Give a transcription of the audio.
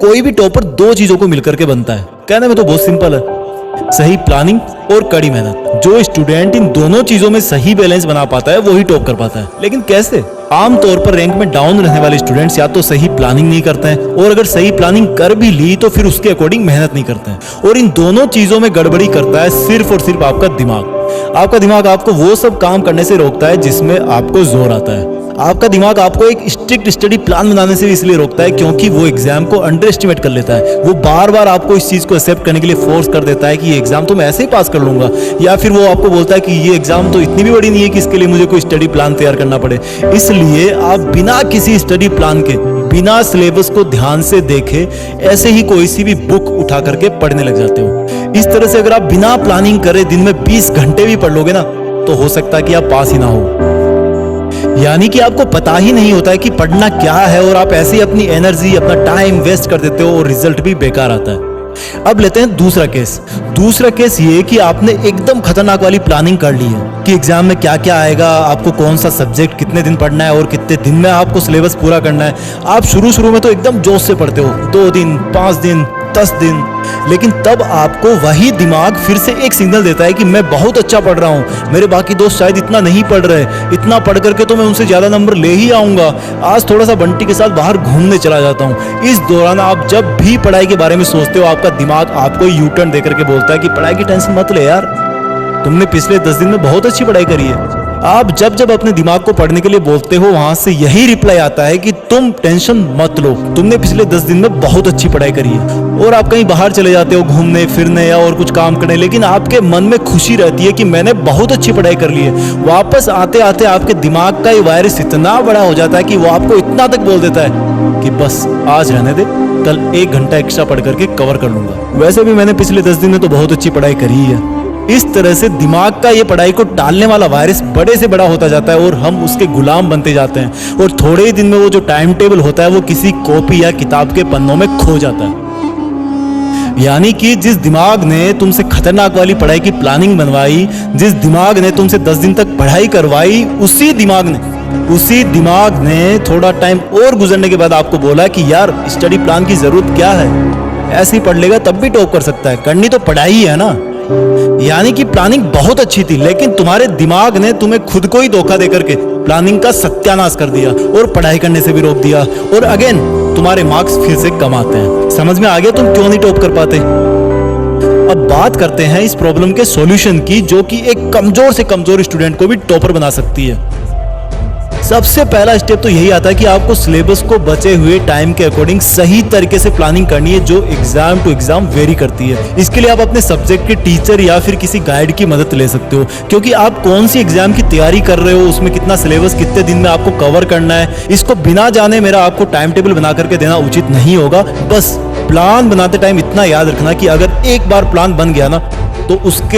कोई भी टॉपर दो चीजों को मिलकर के बनता है। कहने में तो बहुत सिंपल है, सही प्लानिंग और कड़ी मेहनत। जो स्टूडेंट इन दोनों चीजों में सही बैलेंस बना पाता है वही टॉप कर पाता है। लेकिन कैसे? आमतौर पर रैंक में डाउन रहने वाले स्टूडेंट्स या तो सही प्लानिंग नहीं करते हैं, और अगर सही प्लानिंग कर भी ली तो फिर उसके अकॉर्डिंग मेहनत नहीं करते हैं। और इन दोनों चीजों में गड़बड़ी करता है सिर्फ और सिर्फ आपका दिमाग। आपका दिमाग आपको वो सब काम करने से रोकता है जिसमें आपको जोर आता है। आपका दिमाग आपको एक स्ट्रिक्ट स्टडी प्लान बनाने से भी इसलिए रोकता है क्योंकि वो एग्जाम को अंडर एस्टिमेट कर लेता है। वो बार बार आपको इस चीज को एक्सेप्ट करने के लिए फोर्स कर देता है कि ये एग्जाम तो मैं ऐसे ही पास कर लूंगा, या फिर वो आपको बोलता है कि ये एग्जाम तो इतनी भी बड़ी नहीं है कि इसके लिए मुझे कोई स्टडी प्लान तैयार करना पड़े। इसलिए आप बिना किसी स्टडी प्लान के, बिना सिलेबस को ध्यान से देखे ऐसे ही कोई सी भी बुक उठा करके पढ़ने लग जाते हो। इस तरह से अगर आप बिना प्लानिंग करे दिन में 20 घंटे भी पढ़ लोगे ना, तो हो सकता है कि आप पास ही ना हो। यानी कि आपको पता ही नहीं होता है कि पढ़ना क्या है, और आप ऐसे ही अपनी एनर्जी, अपना टाइम वेस्ट कर देते हो और रिजल्ट भी बेकार आता है। अब लेते हैं दूसरा केस। दूसरा केस ये कि आपने एकदम खतरनाक वाली प्लानिंग कर ली है कि एग्जाम में क्या क्या आएगा, आपको कौन सा सब्जेक्ट कितने दिन पढ़ना है और कितने दिन में आपको सिलेबस पूरा करना है। आप शुरू में तो एकदम जोश से पढ़ते हो, 2 दिन, 5 दिन, 10 दिन, लेकिन तब आपको वही दिमाग फिर से एक सिग्नल देता है कि मैं बहुत अच्छा पढ़ रहा हूं, मेरे बाकी दोस्त शायद इतना नहीं पढ़ रहे, इतना पढ़ करके तो मैं उनसे ज्यादा नंबर ले ही आऊंगा, आज थोड़ा सा बंटी के साथ बाहर घूमने चला जाता हूं। इस दौरान आप जब भी पढ़ाई के बारे में सोचते हो, आपका दिमाग आपको यू टर्न देकर के बोलता है कि पढ़ाई की टेंशन मत ले यार, तुमने पिछले 10 दिन में बहुत अच्छी पढ़ाई करी है। आप जब अपने दिमाग को पढ़ने के लिए बोलते हो, वहां से यही रिप्लाई आता है कि तुम टेंशन मत लो, तुमने पिछले 10 दिन में बहुत अच्छी पढ़ाई करी है। और आप कहीं बाहर चले जाते हो घूमने फिरने या और कुछ काम करने, लेकिन आपके मन में खुशी रहती है कि मैंने बहुत अच्छी पढ़ाई कर ली है। वापस आते आते आपके दिमाग का ये वायरस इतना बड़ा हो जाता है कि वो आपको इतना तक बोल देता है कि बस आज रहने दे, कल 1 घंटा एक्स्ट्रा पढ़ करके कवर कर लूंगा, वैसे भी मैंने पिछले 10 दिन में तो बहुत अच्छी पढ़ाई करी है। इस तरह से दिमाग का ये पढ़ाई को टालने वाला वायरस बड़े से बड़ा होता जाता है और हम उसके गुलाम बनते जाते हैं, और थोड़े ही दिन में वो जो टाइम टेबल होता है वो किसी कॉपी या किताब के पन्नों में खो जाता है। यानी कि जिस दिमाग ने तुमसे खतरनाक वाली पढ़ाई की प्लानिंग बनवाई, जिस दिमाग ने तुमसे 10 दिन तक पढ़ाई करवाई, उसी दिमाग ने थोड़ा टाइम और गुजरने के बाद आपको बोला कि यार स्टडी प्लान की जरूरत क्या है, ऐसे ही पढ़ लेगा तब भी टॉप कर सकता है, करनी तो पढ़ाई ही है ना। यानी कि प्लानिंग बहुत अच्छी थी, लेकिन तुम्हारे दिमाग ने तुम्हें खुद को ही धोखा देकर के प्लानिंग का सत्यानाश कर दिया और पढ़ाई करने से भी रोक दिया, और अगेन तुम्हारे मार्क्स फिर से कम आते हैं। समझ में आ गया तुम क्यों नहीं टॉप कर पाते? अब बात करते हैं इस प्रॉब्लम के सॉल्यूशन की, जो कि एक कमजोर से कमजोर स्टूडेंट को भी टॉपर बना सकती है। सबसे पहला स्टेप तो यही आता है कि आपको सिलेबस को बचे हुए टाइम के अकॉर्डिंग सही तरीके से प्लानिंग करनी है, जो एग्जाम टू एग्जाम वेरी करती है। इसके लिए आप अपने सब्जेक्ट के टीचर या फिर किसी गाइड की मदद ले सकते हो, क्योंकि आप कौन सी एग्जाम की तैयारी कर रहे हो, उसमें कितना सिलेबस कितने दिन में आपको कवर करना है, इसको बिना जाने मेरा आपको टाइम टेबल बना करके देना उचित नहीं होगा। बस प्लान बनाते टाइम इतना याद रखना कि अगर एक बार प्लान बन गया ना, तो उसके